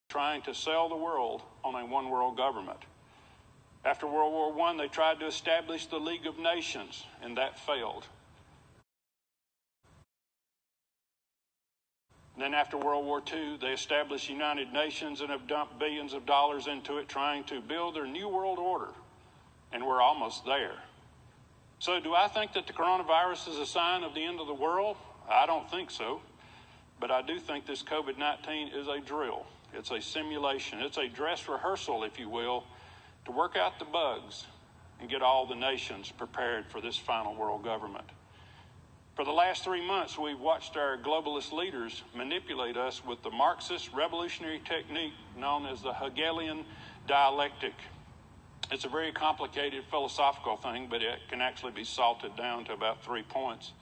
trying to sell the world on a one-world government. After World War I, they tried to establish the League of Nations, and that failed. Then after World War II, they established the United Nations and have dumped billions of dollars into it, trying to build their new world order, and we're almost there. So do I think that the coronavirus is a sign of the end of the world? I don't think so. But I do think this COVID-19 is a drill. It's a simulation. It's a dress rehearsal, if you will, to work out the bugs and get all the nations prepared for this final world government. For the last 3 months, we've watched our globalist leaders manipulate us with the Marxist revolutionary technique known as the Hegelian dialectic. It's a very complicated philosophical thing, but it can actually be salted down to about 3 points.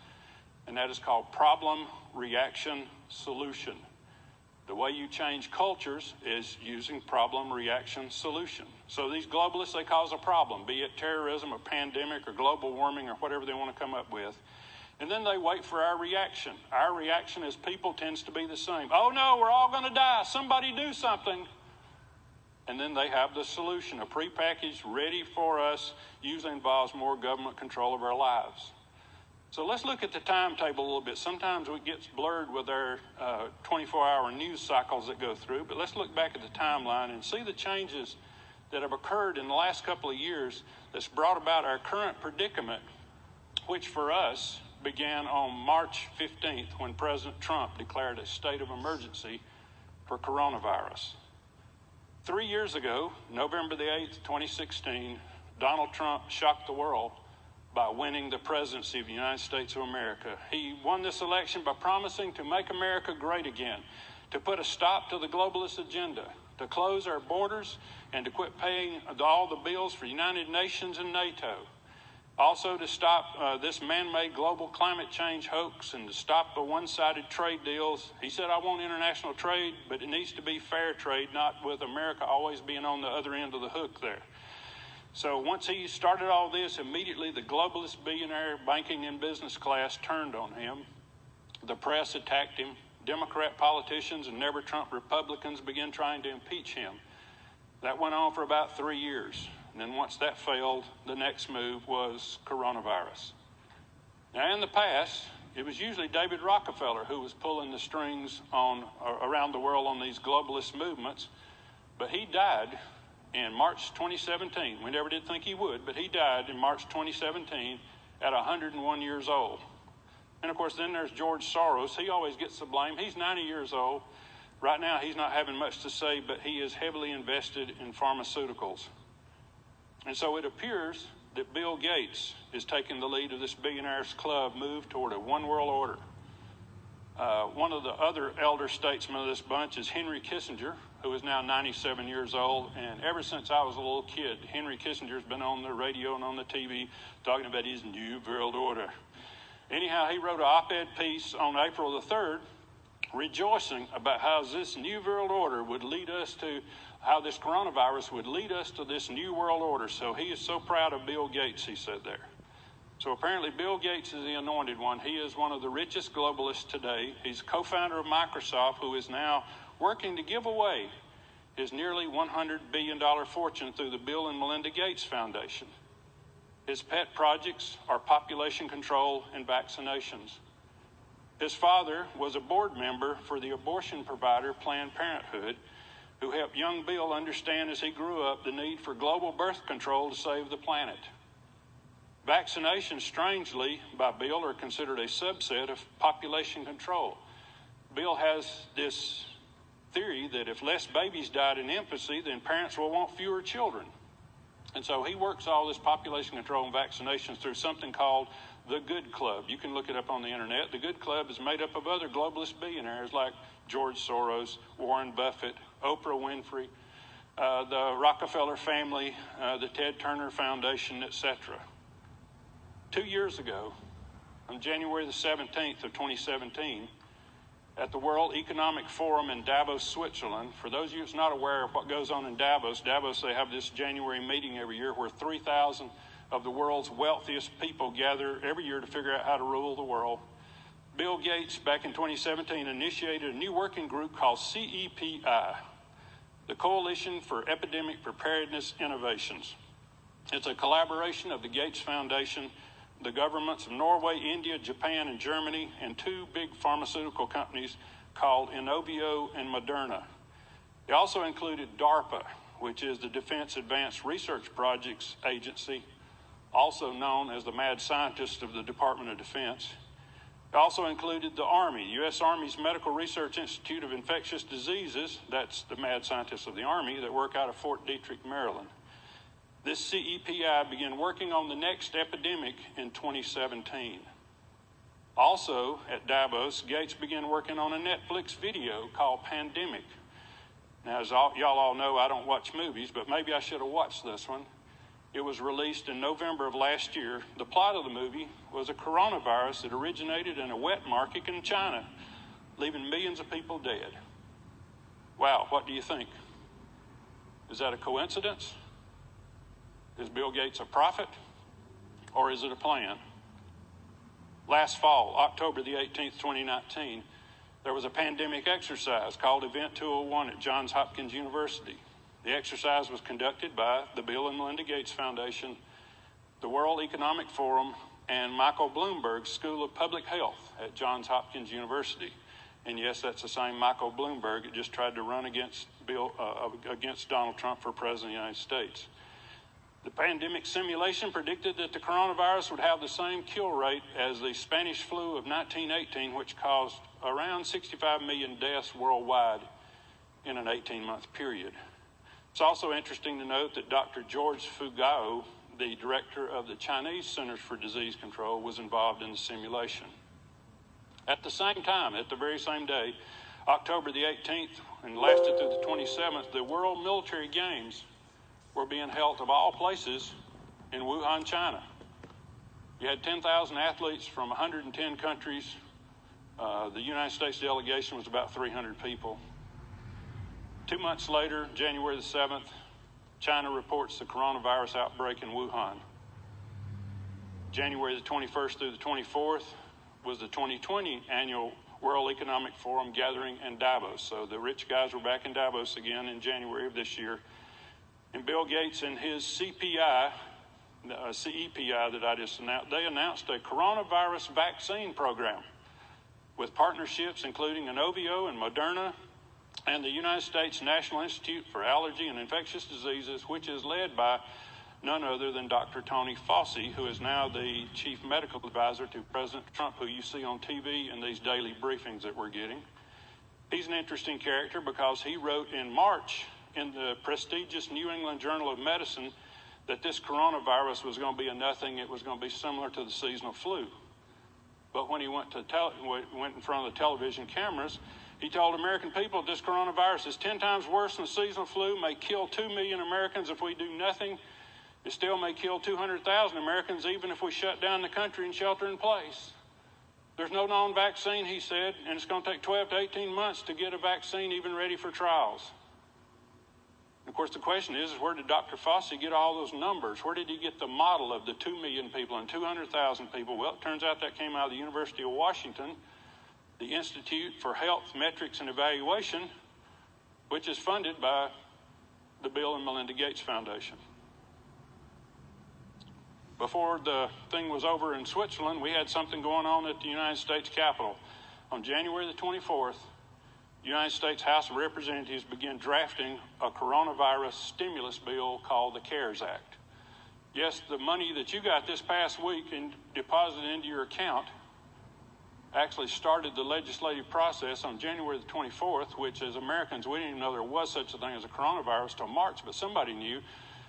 And that is called problem, reaction, solution. The way you change cultures is using problem, reaction, solution. So these globalists, they cause a problem, be it terrorism, a pandemic, or global warming, or whatever they want to come up with. And then they wait for our reaction. Our reaction as people tends to be the same. Oh no, we're all going to die. Somebody do something. And then they have the solution, a prepackaged, ready for us, usually involves more government control of our lives. So let's look at the timetable a little bit. Sometimes it gets blurred with our 24-hour news cycles that go through, but let's look back at the timeline and see the changes that have occurred in the last couple of years that's brought about our current predicament, which for us began on March 15th when President Trump declared a state of emergency for coronavirus. 3 years ago, November the 8th, 2016, Donald Trump shocked the world by winning the presidency of the United States of America. He won this election by promising to make America great again, to put a stop to the globalist agenda, to close our borders, and to quit paying all the bills for the United Nations and NATO. Also to stop this man-made global climate change hoax and to stop the one-sided trade deals. He said, I want international trade, but it needs to be fair trade, not with America always being on the other end of the hook there. So once he started all this, immediately the globalist billionaire banking and business class turned on him. The press attacked him. Democrat politicians and never Trump Republicans began trying to impeach him. That went on for about 3 years. And then once that failed, the next move was coronavirus. Now in the past, it was usually David Rockefeller who was pulling the strings around the world on these globalist movements, but he died in March 2017. We never did think he would, but he died in March 2017 at 101 years old. And of course, then there's George Soros. He always gets the blame. He's 90 years old. Right now, he's not having much to say, but he is heavily invested in pharmaceuticals. And so it appears that Bill Gates is taking the lead of this billionaires club move toward a one world order. One of the other elder statesmen of this bunch is Henry Kissinger, who is now 97 years old. And ever since I was a little kid, Henry Kissinger's been on the radio and on the TV talking about his new world order. Anyhow, he wrote an op-ed piece on April the 3rd, rejoicing about how this new world order would lead us to, how this coronavirus would lead us to this new world order. So he is so proud of Bill Gates, he said there. So apparently Bill Gates is the anointed one. He is one of the richest globalists today. He's co-founder of Microsoft, who is now working to give away his nearly $100 billion fortune through the Bill and Melinda Gates Foundation. His pet projects are population control and vaccinations. His father was a board member for the abortion provider Planned Parenthood, who helped young Bill understand as he grew up the need for global birth control to save the planet. Vaccinations, strangely, by Bill, are considered a subset of population control. Bill has this theory that if less babies died in infancy, then parents will want fewer children. And so he works all this population control and vaccinations through something called the Good Club. You can look it up on the internet. The Good Club is made up of other globalist billionaires like George Soros, Warren Buffett, Oprah Winfrey, the Rockefeller family, the Ted Turner Foundation, etc. 2 years ago, on January the 17th of 2017, at the World Economic Forum in Davos, Switzerland. For those of you who's not aware of what goes on in Davos, they have this January meeting every year where 3,000 of the world's wealthiest people gather every year to figure out how to rule the world. Bill Gates, back in 2017, initiated a new working group called CEPI. the Coalition for Epidemic Preparedness Innovations. It's a collaboration of the Gates Foundation, the governments of Norway, India, Japan, and Germany, and two big pharmaceutical companies called Inovio and Moderna. They also included DARPA, which is the Defense Advanced Research Projects Agency, also known as the mad scientists of the Department of Defense. It also included the Army, U.S. Army's Medical Research Institute of Infectious Diseases. That's the mad scientists of the Army that work out of Fort Detrick, Maryland. This CEPI began working on the next epidemic in 2017. Also, at Davos, Gates began working on a Netflix video called Pandemic. Now, as y'all all know, I don't watch movies, but maybe I should have watched this one. It was released in November of last year. The plot of the movie was a coronavirus that originated in a wet market in China, leaving millions of people dead. Wow, what do you think? Is that a coincidence? Is Bill Gates a prophet? Or is it a plan? Last fall, October the 18th, 2019, there was a pandemic exercise called Event 201 at Johns Hopkins University. The exercise was conducted by the Bill and Melinda Gates Foundation, the World Economic Forum, and Michael Bloomberg's School of Public Health at Johns Hopkins University. And yes, that's the same Michael Bloomberg that just tried to run against Donald Trump for President of the United States. The pandemic simulation predicted that the coronavirus would have the same kill rate as the Spanish flu of 1918, which caused around 65 million deaths worldwide in an 18-month period. It's also interesting to note that Dr. George Fugao, the director of the Chinese Centers for Disease Control, was involved in the simulation. At the same time, at the very same day, October the 18th and lasted through the 27th, the World Military Games were being held, of all places, in Wuhan, China. You had 10,000 athletes from 110 countries. The United States delegation was about 300 people. 2 months later, January the 7th, China reports the coronavirus outbreak in Wuhan. January the 21st through the 24th was the 2020 annual World Economic Forum gathering in Davos. So the rich guys were back in Davos again in January of this year. And Bill Gates and his CEPI that I just announced, they announced a coronavirus vaccine program with partnerships including Inovio and Moderna and the United States National Institute for Allergy and Infectious Diseases, which is led by none other than Dr. Tony Fauci, who is now the chief medical advisor to President Trump, who you see on TV in these daily briefings that we're getting. He's an interesting character because he wrote in March in the prestigious New England Journal of Medicine that this coronavirus was going to be a nothing. It was going to be similar to the seasonal flu. But when he went in front of the television cameras, he told American people this coronavirus is 10 times worse than the seasonal flu, may kill 2 million Americans if we do nothing. It still may kill 200,000 Americans even if we shut down the country and shelter in place. There's no known vaccine, he said, and it's going to take 12 to 18 months to get a vaccine even ready for trials. Of course, the question is where did Dr. Fauci get all those numbers? Where did he get the model of the 2 million people and 200,000 people? Well, it turns out that came out of the University of Washington, the Institute for Health Metrics and Evaluation, which is funded by the Bill and Melinda Gates Foundation. Before the thing was over in Switzerland, we had something going on at the United States Capitol. On January the 24th, the United States House of Representatives began drafting a coronavirus stimulus bill called the CARES Act. Yes, the money that you got this past week and deposited into your account actually started the legislative process on January the 24th, which as Americans, we didn't even know there was such a thing as a coronavirus till March, but somebody knew.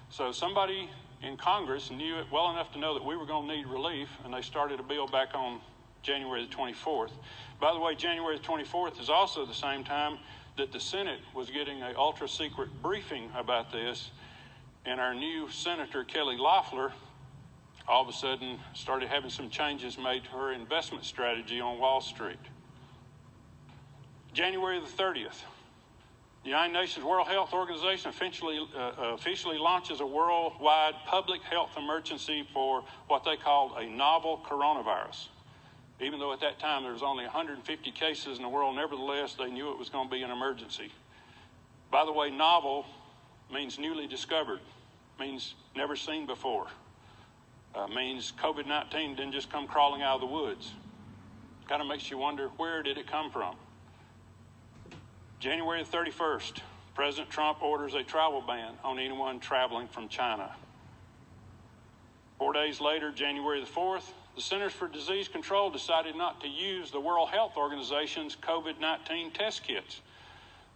So somebody in Congress knew it well enough to know that we were going to need relief, and they started a bill back on January the 24th. By the way, January the 24th is also the same time that the Senate was getting an ultra-secret briefing about this, and our new Senator, Kelly Loeffler, all of a sudden started having some changes made to her investment strategy on Wall Street. January the 30th, the United Nations World Health Organization officially launches a worldwide public health emergency for what they called a novel coronavirus. Even though at that time there was only 150 cases in the world, nevertheless, they knew it was going to be an emergency. By the way, novel means newly discovered, means never seen before, means COVID-19 didn't just come crawling out of the woods. Kind of makes you wonder, where did it come from? January 31st, President Trump orders a travel ban on anyone traveling from China. 4 days later, January the 4th, the Centers for Disease Control decided not to use the World Health Organization's COVID-19 test kits.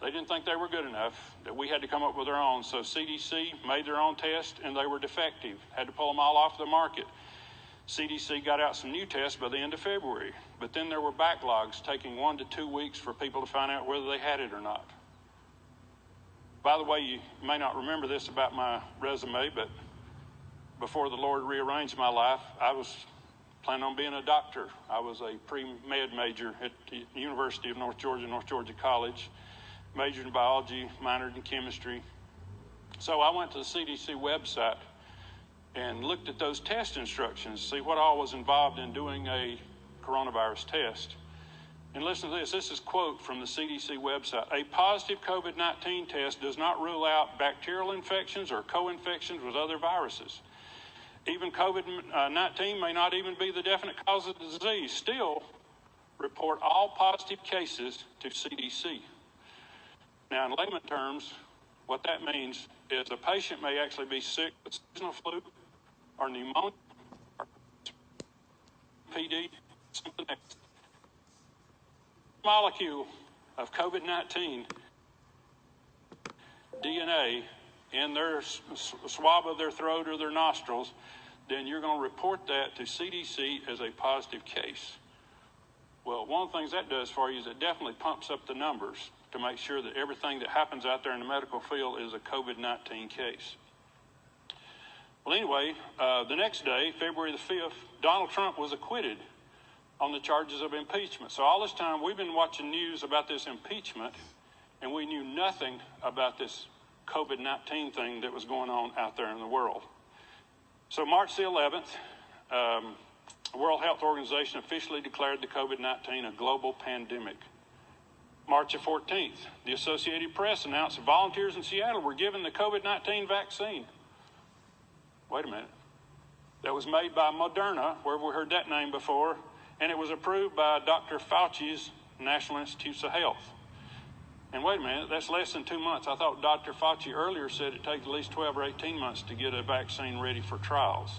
They didn't think they were good enough, that we had to come up with our own. So CDC made their own test, and they were defective. Had to pull them all off the market. CDC got out some new tests by the end of February, but then there were backlogs taking 1 to 2 weeks for people to find out whether they had it or not. By the way, you may not remember this about my resume, but before the Lord rearranged my life, I was planning on being a doctor. I was a pre-med major at the University of North Georgia College, majored in biology, minored in chemistry. So I went to the CDC website and looked at those test instructions, see what all was involved in doing a coronavirus test. And listen to this. This is a quote from the CDC website. A positive COVID-19 test does not rule out bacterial infections or co-infections with other viruses. Even COVID-19 may not even be the definite cause of the disease. Still, report all positive cases to CDC. Now, in layman terms, what that means is a patient may actually be sick with seasonal flu or pneumonia or PD, something else. Molecule of COVID-19 DNA in their swab of their throat or their nostrils, then you're going to report that to CDC as a positive case. Well, one of the things that does for you is it definitely pumps up the numbers to make sure that everything that happens out there in the medical field is a COVID-19 case. Well, anyway, the next day, February the 5th, Donald Trump was acquitted on the charges of impeachment. So all this time, we've been watching news about this impeachment, and we knew nothing about this COVID-19 thing that was going on out there in the world. So March the 11th, the World Health Organization officially declared the COVID-19 a global pandemic. March the 14th, the Associated Press announced that volunteers in Seattle were given the COVID-19 vaccine. Wait a minute. That was made by Moderna, where we heard that name before, and it was approved by Dr. Fauci's National Institutes of Health. And wait a minute, that's less than 2 months. I thought Dr. Fauci earlier said it takes at least 12 or 18 months to get a vaccine ready for trials.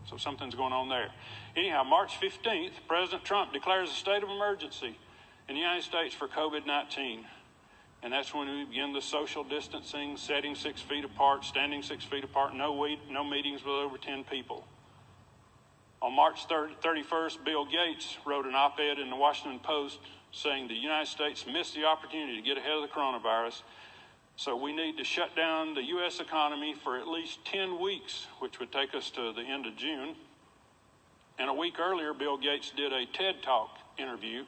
So something's going on there. Anyhow, March 15th, President Trump declares a state of emergency in the United States for COVID-19. And that's when we begin the social distancing, setting 6 feet apart, standing 6 feet apart, no meetings with over 10 people. On March 31st, Bill Gates wrote an op-ed in the Washington Post saying the United States missed the opportunity to get ahead of the coronavirus, so we need to shut down the U.S. economy for at least 10 weeks, which would take us to the end of June. And a week earlier, Bill Gates did a TED Talk interview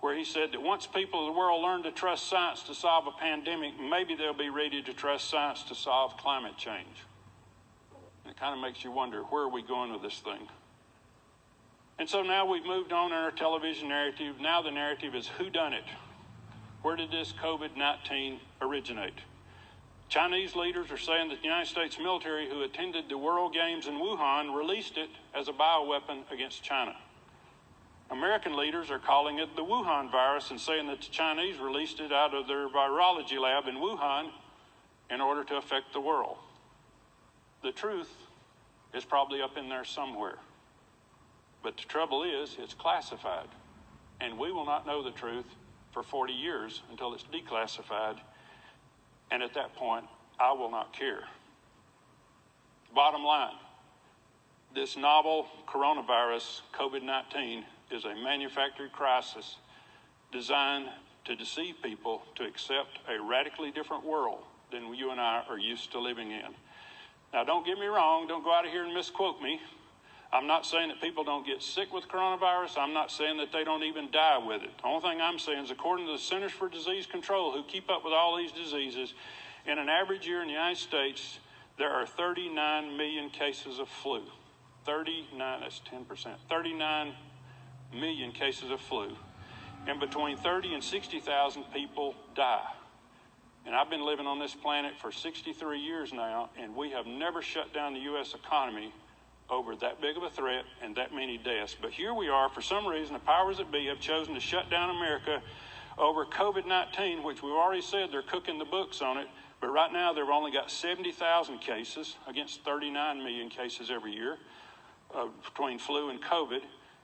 where he said that once people of the world learn to trust science to solve a pandemic, maybe they'll be ready to trust science to solve climate change. And it kind of makes you wonder, where are we going with this thing? And so now we've moved on in our television narrative. Now the narrative is whodunit. Where did this COVID-19 originate? Chinese leaders are saying that the United States military who attended the World Games in Wuhan released it as a bioweapon against China. American leaders are calling it the Wuhan virus and saying that the Chinese released it out of their virology lab in Wuhan in order to affect the world. The truth is probably up in there somewhere. But the trouble is, it's classified. And we will not know the truth for 40 years until it's declassified. And at that point, I will not care. Bottom line, this novel coronavirus, COVID-19, is a manufactured crisis designed to deceive people to accept a radically different world than you and I are used to living in. Now, don't get me wrong. Don't go out of here and misquote me. I'm not saying that people don't get sick with coronavirus. I'm not saying that they don't even die with it. The only thing I'm saying is, according to the Centers for Disease Control, who keep up with all these diseases, in an average year in the United States, there are 39 million cases of flu. 39, that's 10%. 39 million cases of flu. And between 30 and 60,000 people die. And And I've been living on this planet for 63 years now, and we have never shut down the U.S. economy over that big of a threat and that many deaths. But here we are, for some reason, the powers that be have chosen to shut down America over COVID-19, which we've already said they're cooking the books on it. But right now, they've only got 70,000 cases against 39 million cases every year between flu and COVID.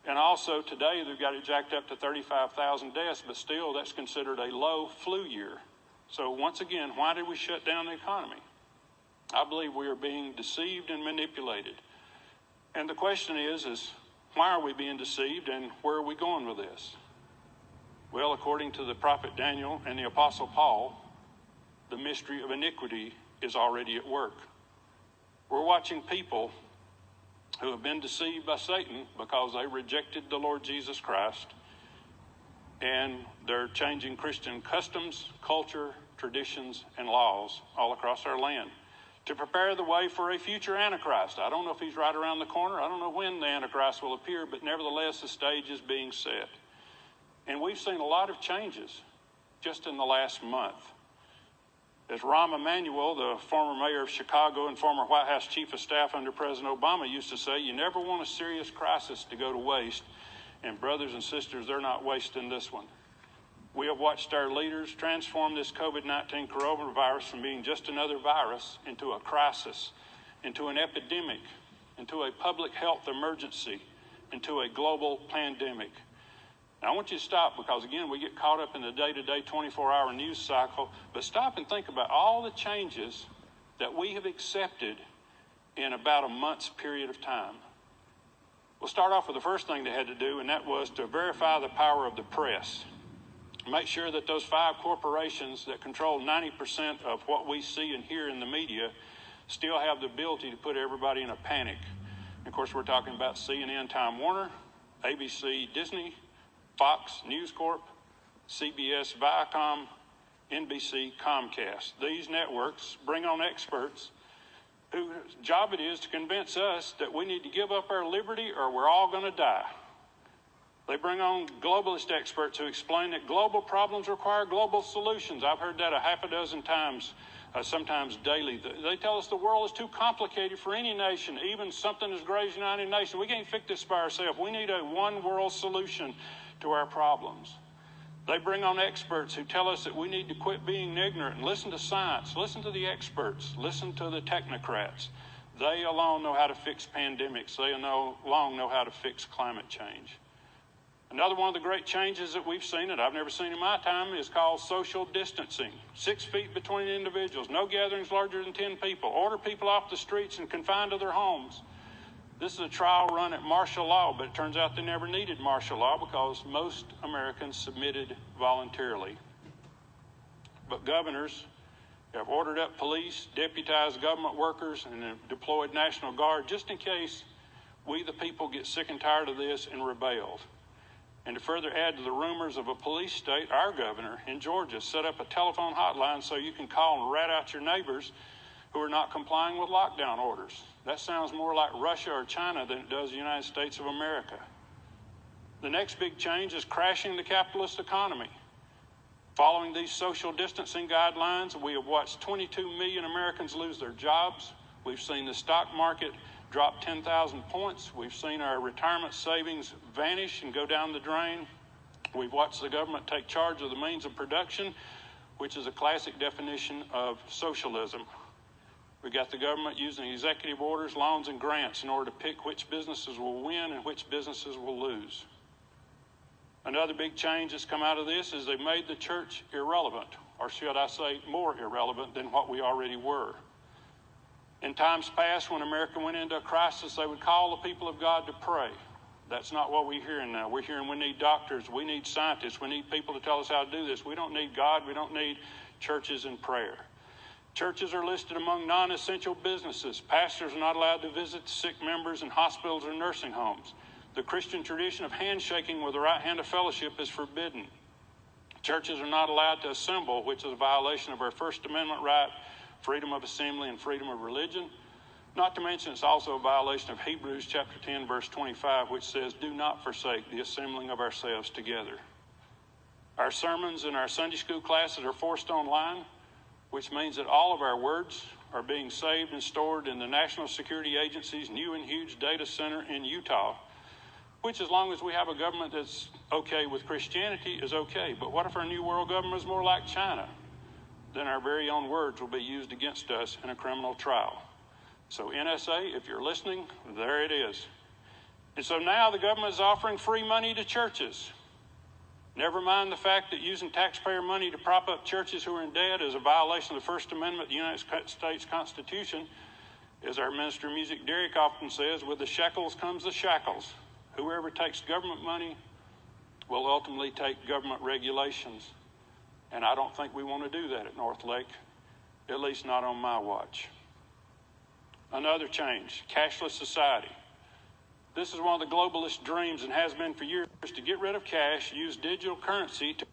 And also today, they've got it jacked up to 35,000 deaths, but still that's considered a low flu year. So once again, why did we shut down the economy? I believe we are being deceived and manipulated. And the question is why are we being deceived and where are we going with this? Well, according to the prophet Daniel and the apostle Paul, the mystery of iniquity is already at work. We're watching people who have been deceived by Satan because they rejected the Lord Jesus Christ, and they're changing Christian customs, culture, traditions, and laws all across our land to prepare the way for a future Antichrist. I don't know if he's right around the corner. I don't know when the Antichrist will appear, but nevertheless, the stage is being set. And we've seen a lot of changes just in the last month. As Rahm Emanuel, the former mayor of Chicago and former White House chief of staff under President Obama, used to say, you never want a serious crisis to go to waste. And brothers and sisters, they're not wasting this one. We have watched our leaders transform this COVID-19 coronavirus from being just another virus into a crisis, into an epidemic, into a public health emergency, into a global pandemic. Now, I want you to stop because, again, we get caught up in the day-to-day 24-hour news cycle, but stop and think about all the changes that we have accepted in about a month's period of time. We'll start off with the first thing they had to do, and that was to verify the power of the press. Make sure that those 5 corporations that control 90% of what we see and hear in the media still have the ability to put everybody in a panic. And of course, we're talking about CNN, Time Warner, ABC, Disney, Fox, News Corp, CBS, Viacom, NBC, Comcast. These networks bring on experts whose job it is to convince us that we need to give up our liberty or we're all going to die. They bring on globalist experts who explain that global problems require global solutions. I've heard that a half a dozen times, sometimes daily. They tell us the world is too complicated for any nation, even something as great as the United Nations. We can't fix this by ourselves. We need a one-world solution to our problems. They bring on experts who tell us that we need to quit being ignorant and listen to science, listen to the experts, listen to the technocrats. They alone know how to fix pandemics. They alone know how to fix climate change. Another one of the great changes that we've seen that I've never seen in my time is called social distancing. 6 feet between individuals, no gatherings larger than 10 people, order people off the streets and confined to their homes. This is a trial run at martial law, but it turns out they never needed martial law because most Americans submitted voluntarily. But governors have ordered up police, deputized government workers, and have deployed National Guard just in case we, the people, get sick and tired of this and rebelled. And to further add to the rumors of a police state, our governor in Georgia set up a telephone hotline so you can call and rat out your neighbors who are not complying with lockdown orders. That sounds more like Russia or China than it does the United States of America. The next big change is crashing the capitalist economy. Following these social distancing guidelines, we have watched 22 million Americans lose their jobs. We've seen the stock market drop 10,000 points. We've seen our retirement savings vanish and go down the drain. We've watched the government take charge of the means of production, which is a classic definition of socialism. We got the government using executive orders, loans, and grants in order to pick which businesses will win and which businesses will lose. Another big change that's come out of this is they've made the church irrelevant, or should I say more irrelevant than what we already were. In times past, when America went into a crisis, they would call the people of God to pray. That's not what we're hearing now. We're hearing we need doctors, we need scientists, we need people to tell us how to do this. We don't need God, we don't need churches and prayer. Churches are listed among non-essential businesses. Pastors are not allowed to visit sick members in hospitals or nursing homes. The Christian tradition of handshaking with the right hand of fellowship is forbidden. Churches are not allowed to assemble, which is a violation of our First Amendment right, freedom of assembly and freedom of religion. Not to mention it's also a violation of Hebrews chapter 10, verse 25, which says, do not forsake the assembling of ourselves together. Our sermons and our Sunday school classes are forced online. which means that all of our words are being saved and stored in the National Security Agency's new and huge data center in Utah, which, as long as we have a government that's okay with Christianity, is okay. But what if our new world government is more like China? Then our very own words will be used against us in a criminal trial. So NSA, if you're listening, there it is. And so now the government is offering free money to churches. Never mind the fact that using taxpayer money to prop up churches who are in debt is a violation of the First Amendment of the United States Constitution. As our minister of music, Derek, often says, with the shekels comes the shackles. Whoever takes government money will ultimately take government regulations. And I don't think we want to do that at North Lake, at least not on my watch. Another change, cashless society. This is one of the globalist dreams and has been for years, to get rid of cash, use digital currency to